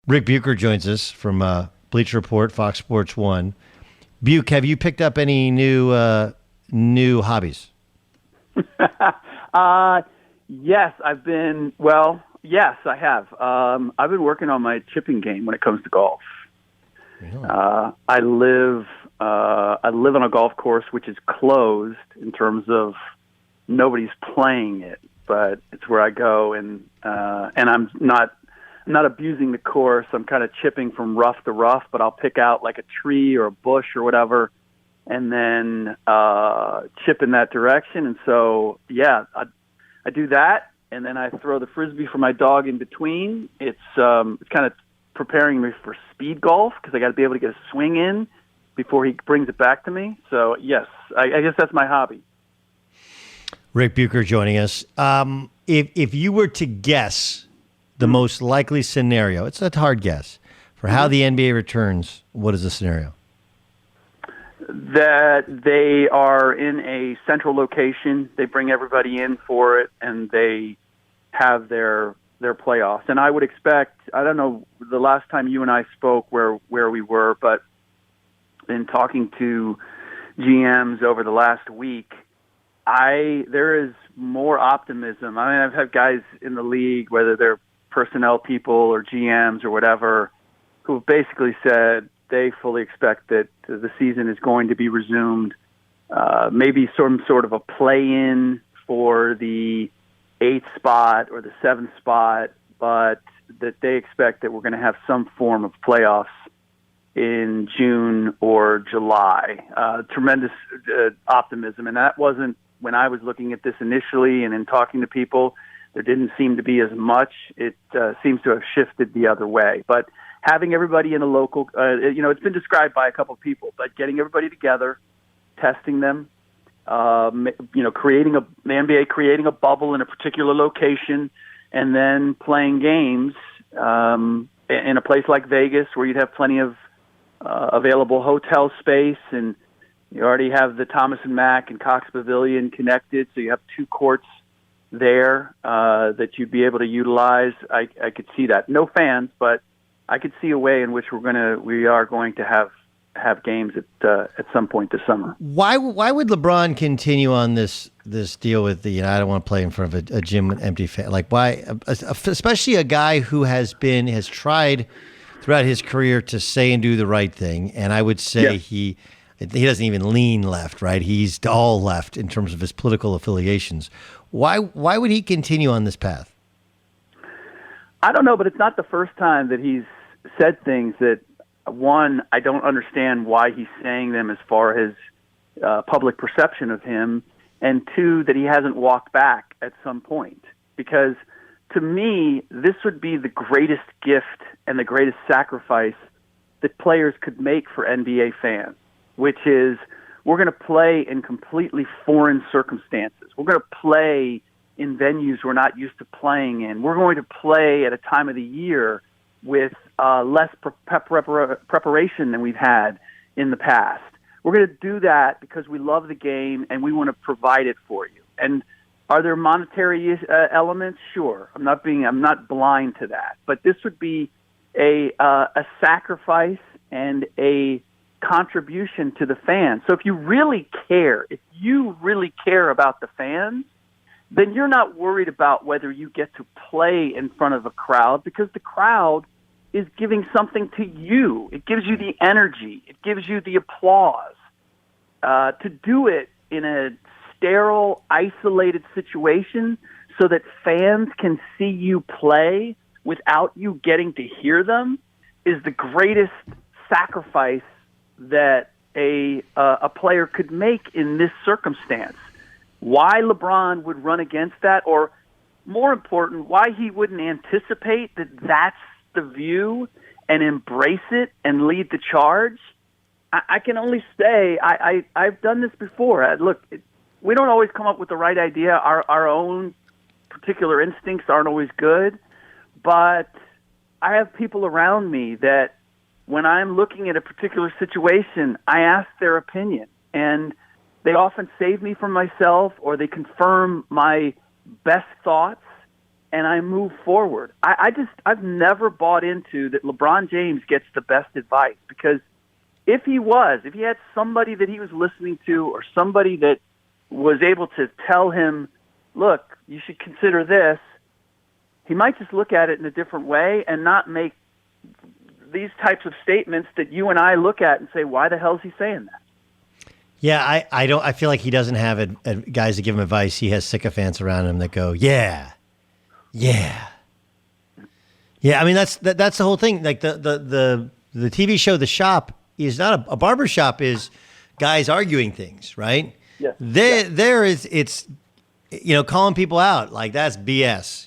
Ric Bucher joins us from Bleacher Report, Fox Sports 1. Buke, have you picked up any new hobbies? Yes, yes, I have. I've been working on my chipping game when it comes to golf. Really? I live on a golf course which is closed in terms of nobody's playing it, but it's where I go, and I'm not abusing the course. I'm kind of chipping from rough to rough, but I'll pick out like a tree or a bush or whatever, and then chip in that direction. And so, yeah, I do that, and then I throw the Frisbee for my dog in between. It's kind of preparing me for speed golf because I got to be able to get a swing in before he brings it back to me. So, yes, I guess that's my hobby. Ric Bucher joining us. If you were to guess the most likely scenario, it's a hard guess, for how the NBA returns, what is the scenario? That they are in a central location, they bring everybody in for it, and they have their playoffs. And I would expect, I don't know the last time you and I spoke where we were, but in talking to GMs over the last week, there is more optimism. I mean, I've had guys in the league, whether they're personnel people or GMs or whatever, who have basically said they fully expect that the season is going to be resumed, maybe some sort of a play-in for the 8th spot or the 7th spot, but that they expect that we're going to have some form of playoffs in June or July. Tremendous optimism, and that wasn't when I was looking at this initially and in talking to people. There didn't seem to be as much. It seems to have shifted the other way. But having everybody in a local, it's been described by a couple of people, but getting everybody together, testing them, the NBA creating a bubble in a particular location, and then playing games in a place like Vegas where you'd have plenty of available hotel space, and you already have the Thomas and Mack and Cox Pavilion connected, so you have 2 courts there that you'd be able to utilize. I could see that. No fans, but I could see a way in which we are going to have games at some point this summer. Why would LeBron continue on this deal with the I don't want to play in front of a gym with empty fans? Like, why, especially a guy who has tried throughout his career to say and do the right thing, and I would say he doesn't even lean left, right? He's all left in terms of his political affiliations. Why would he continue on this path? I don't know, but it's not the first time that he's said things that, one, I don't understand why he's saying them as far as public perception of him, and 2, that he hasn't walked back at some point. Because to me, this would be the greatest gift and the greatest sacrifice that players could make for NBA fans, which is we're going to play in completely foreign circumstances. We're going to play in venues we're not used to playing in. We're going to play at a time of the year with less preparation than we've had in the past. We're going to do that because we love the game and we want to provide it for you. And are there monetary elements? Sure. I'm not blind to that. But this would be a sacrifice and a contribution to the fans. So if you really care about the fans, then you're not worried about whether you get to play in front of a crowd, because the crowd is giving something to you. It gives you the energy. It gives you the applause. To do it in a sterile, isolated situation so that fans can see you play without you getting to hear them is the greatest sacrifice that a player could make in this circumstance. Why LeBron would run against that, or more important, why he wouldn't anticipate that that's the view and embrace it and lead the charge, I can only say I've done this before. Look, we don't always come up with the right idea. Our own particular instincts aren't always good, but I have people around me that when I'm looking at a particular situation, I ask their opinion, and they often save me from myself, or they confirm my best thoughts, and I move forward. I've never bought into that LeBron James gets the best advice, because if he had somebody that he was listening to, or somebody that was able to tell him, look, you should consider this, he might just look at it in a different way and not make these types of statements that you and I look at and say, why the hell is he saying that? Yeah, I feel like he doesn't have guys to give him advice. He has sycophants around him that go, yeah. I mean, that's the whole thing. Like the TV show, The Shop, is not a barber shop. Is guys arguing things, right? Yes. It's calling people out like that's BS,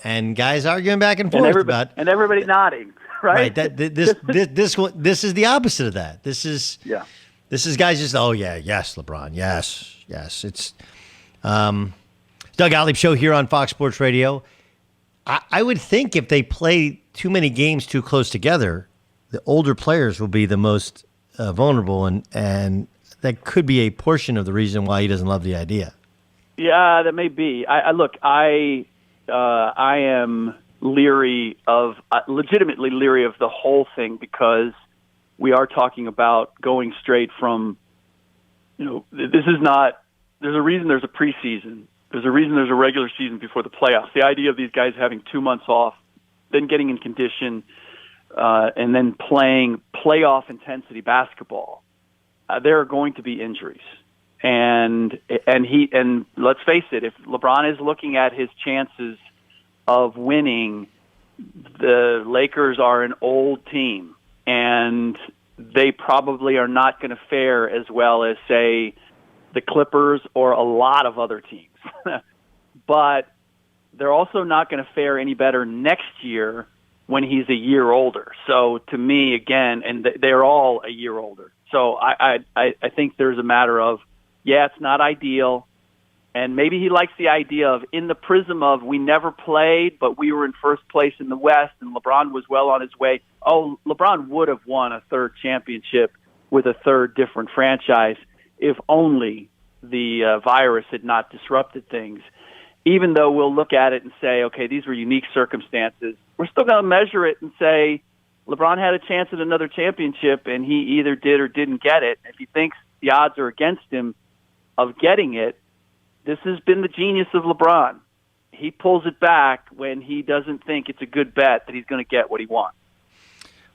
and guys arguing back and forth and everybody nodding, right? Right. This is the opposite of that. This is guys just, oh yeah, yes, LeBron, yes. It's Doug Gottlieb Show here on Fox Sports Radio. I would think if they play too many games too close together, the older players will be the most vulnerable, and that could be a portion of the reason why he doesn't love the idea. Yeah, that may be. I am legitimately leery of the whole thing, because we are talking about going straight from, this is not, there's a reason there's a preseason. There's a reason there's a regular season before the playoffs. The idea of these guys having 2 months off, then getting in condition, and then playing playoff intensity basketball, there are going to be injuries. And let's face it, if LeBron is looking at his chances of winning, the Lakers are an old team, and they probably are not going to fare as well as, say, the Clippers or a lot of other teams. But they're also not going to fare any better next year when he's a year older. So to me, again, and they're all a year older. So I think there's a matter of, yeah, it's not ideal. And maybe he likes the idea of, in the prism of, we never played, but we were in first place in the West, and LeBron was well on his way. Oh, LeBron would have won a third championship with a third different franchise if only the virus had not disrupted things. Even though we'll look at it and say, okay, these were unique circumstances, we're still going to measure it and say, LeBron had a chance at another championship, and he either did or didn't get it. If he thinks the odds are against him of getting it, this has been the genius of LeBron. He pulls it back when he doesn't think it's a good bet that he's going to get what he wants.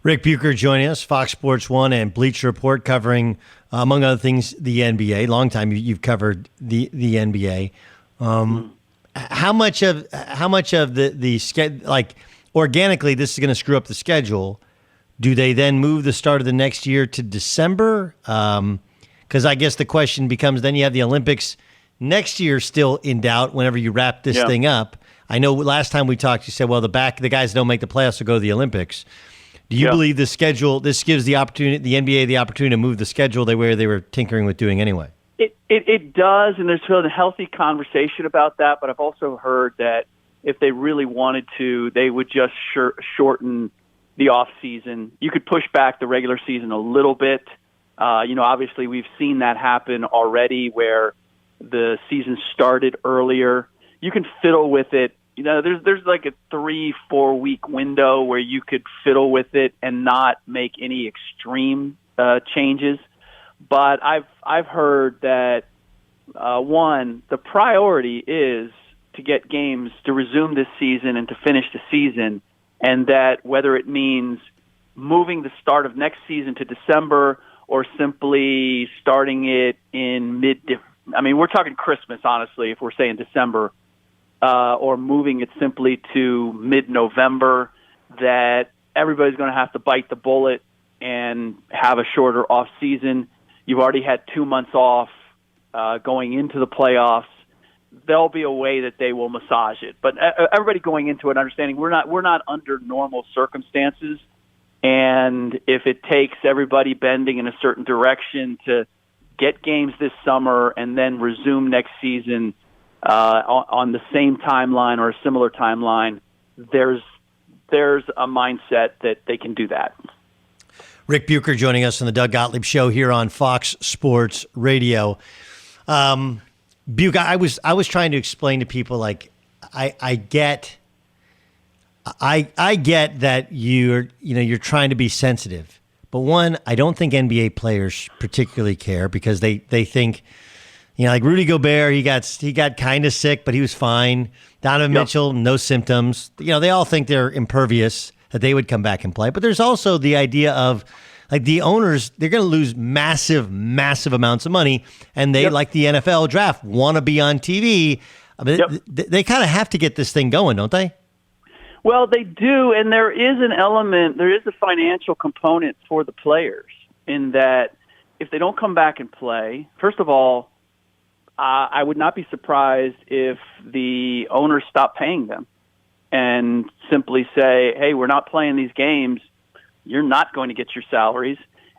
Ric Bucher joining us, Fox Sports 1 and Bleacher Report, covering, among other things, the NBA. Long time you've covered the NBA. How much of the schedule, like, organically, this is going to screw up the schedule? Do they then move the start of the next year to December? Because I guess the question becomes, then you have the Olympics next year still in doubt whenever you wrap this thing up. I know last time we talked, you said, well, the guys that don't make the playoffs will go to the Olympics. Do you believe the schedule, this gives the NBA the opportunity to move the schedule they were tinkering with doing anyway? It does, and there's a healthy conversation about that, but I've also heard that if they really wanted to, they would just shorten the off season. You could push back the regular season a little bit. Obviously we've seen that happen already where the season started earlier. You can fiddle with it. There's like a 3-4 week window where you could fiddle with it and not make any extreme changes. But I've heard that one, the priority is to get games to resume this season and to finish the season, and that whether it means moving the start of next season to December or simply starting it in we're talking Christmas, honestly, if we're saying December, or moving it simply to mid-November, that everybody's going to have to bite the bullet and have a shorter off season. You've already had 2 months off going into the playoffs. There'll be a way that they will massage it. But everybody going into it understanding we're not under normal circumstances, and if it takes everybody bending in a certain direction to get games this summer and then resume next season on the same timeline or a similar timeline, there's a mindset that they can do that. Ric Bucher joining us on the Doug Gottlieb Show here on Fox Sports Radio. Bucher, I was trying to explain to people, like, I get I get that you're trying to be sensitive, but one, I don't think NBA players particularly care because they think, like Rudy Gobert, he got kind of sick, but he was fine. Donovan Mitchell, no symptoms. They all think they're impervious, that they would come back and play. But there's also the idea of like the owners, they're going to lose massive, massive amounts of money, and they, like the NFL draft, want to be on TV. I mean, they kind of have to get this thing going, don't they? Well, they do, and there is a financial component for the players in that if they don't come back and play, first of all, I would not be surprised if the owners stop paying them and simply say, hey, we're not playing these games. You're not going to get your salaries,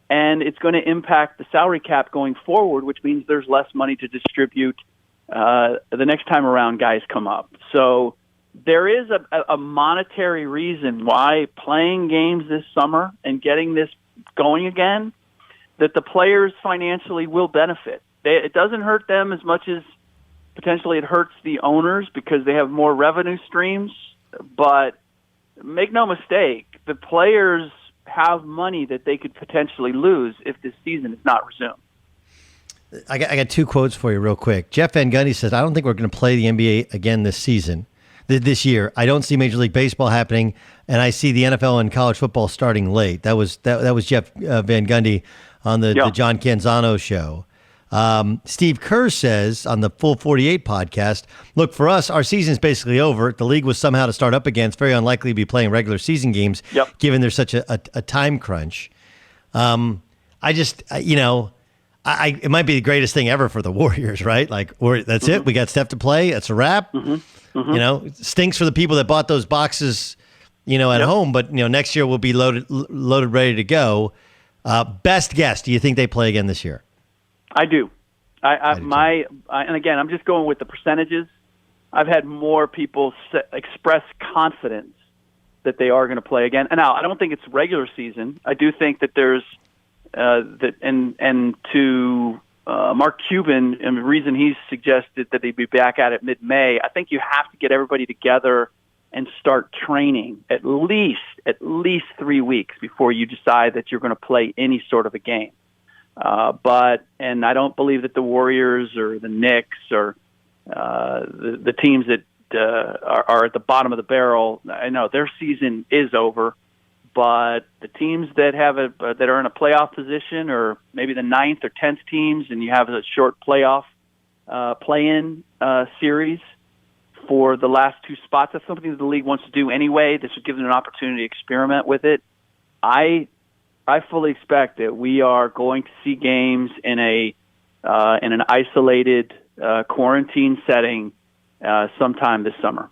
and it's going to impact the salary cap going forward, which means there's less money to distribute the next time around guys come up. So there is a monetary reason why playing games this summer and getting this going again, that the players financially will benefit. It doesn't hurt them as much as potentially it hurts the owners because they have more revenue streams. But make no mistake, the players have money that they could potentially lose if this season is not resumed. I got two quotes for you real quick. Jeff Van Gundy says, I don't think we're going to play the NBA again this year. I don't see Major League Baseball happening, and I see the NFL and college football starting late. That was Jeff Van Gundy on the John Canzano show. Steve Kerr says on the Full 48 podcast, look, for us, our season's basically over. The league was somehow to start up again. It's very unlikely to be playing regular season games, given there's such a time crunch. It might be the greatest thing ever for the Warriors, right? Like, that's it. We got Steph to play. That's a wrap. It stinks for the people that bought those boxes, at home. But next year we'll be loaded, ready to go. Best guess? Do you think they play again this year? I do. And again, I'm just going with the percentages. I've had more people express confidence that they are going to play again. And now, I don't think it's regular season. I do think that there's to Mark Cuban, and the reason he's suggested that they'd be back at it mid-May, I think you have to get everybody together and start training at least 3 weeks before you decide that you're going to play any sort of a game. And I don't believe that the Warriors or the Knicks or the teams that are at the bottom of the barrel, I know their season is over. But the teams that that are in a playoff position, or maybe the 9th or 10th teams, and you have a short playoff play-in series for the last two spots, that's something that the league wants to do anyway. This would give them an opportunity to experiment with it. I fully expect that we are going to see games in an isolated quarantine setting sometime this summer.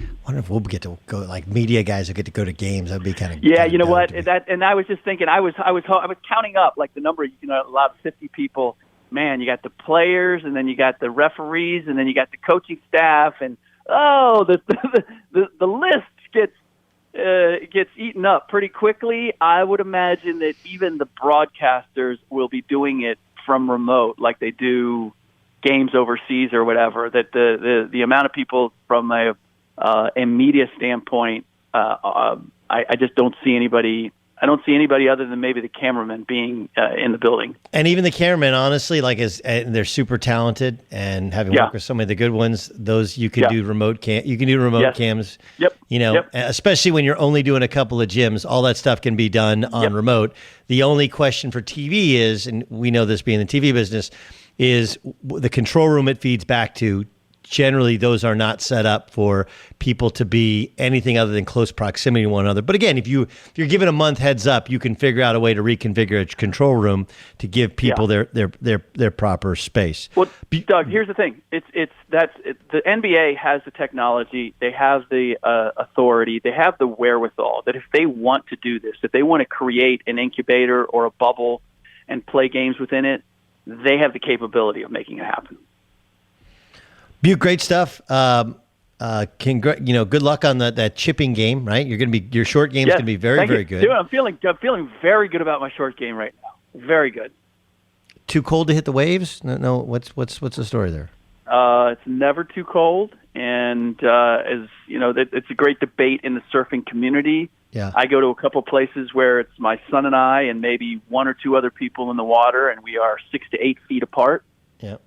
I wonder if we'll get to go, like media guys will get to go to games. That'd be kind of you know what? And I was just thinking, I was counting up like the number. Allowed 50 people. Man, you got the players, and then you got the referees, and then you got the coaching staff, and the list gets eaten up pretty quickly. I would imagine that even the broadcasters will be doing it from remote, like they do games overseas or whatever. That the amount of people from a media standpoint, I just don't see anybody. I don't see anybody other than maybe the cameraman being in the building. And even the cameraman, honestly, and they're super talented. And having worked with so many of the good ones, those you can do remote You can do remote cams. Especially when you're only doing a couple of gyms, all that stuff can be done on remote. The only question for TV is, and we know this being the TV business, is the control room it feeds back to. Generally, those are not set up for people to be anything other than close proximity to one another. But again, if you're given a month heads up, you can figure out a way to reconfigure a control room to give people their proper space. Well, Doug, here's the thing: the NBA has the technology, they have the authority, they have the wherewithal. That if they want to do this, if they want to create an incubator or a bubble and play games within it, they have the capability of making it happen. Butte, great stuff. Good luck on that chipping game. Right, your short game's gonna be very, very good. Dude, I'm feeling very good about my short game right now. Very good. Too cold to hit the waves? No. What's the story there? It's never too cold, and as you know, it's a great debate in the surfing community. Yeah. I go to a couple places where it's my son and I and maybe one or two other people in the water, and we are 6 to 8 feet apart,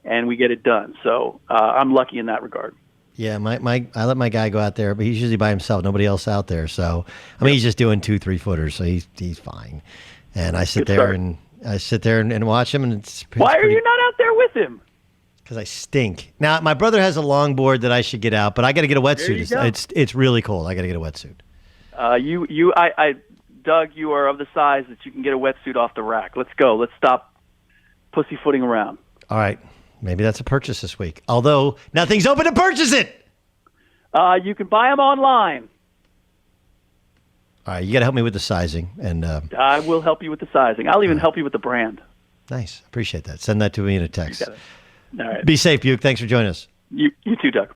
and we get it done. So I'm lucky in that regard. Yeah, I let my guy go out there, but he's usually by himself, nobody else out there. So I mean, he's just doing 2-3 footers, so he's fine. And I sit there and watch him, and it's why are you not out there with him? Because I stink. Now my brother has a longboard that I should get out, but I got to get a wetsuit. It's really cold. I got to get a wetsuit. Doug, you are of the size that you can get a wetsuit off the rack. Let's go. Let's stop pussyfooting around. All right. Maybe that's a purchase this week. Although nothing's open to purchase it. You can buy them online. All right. You got to help me with the sizing. And I will help you with the sizing. I'll even help you with the brand. Nice. Appreciate that. Send that to me in a text. All right. Be safe, Buke. Thanks for joining us. You too, Doug.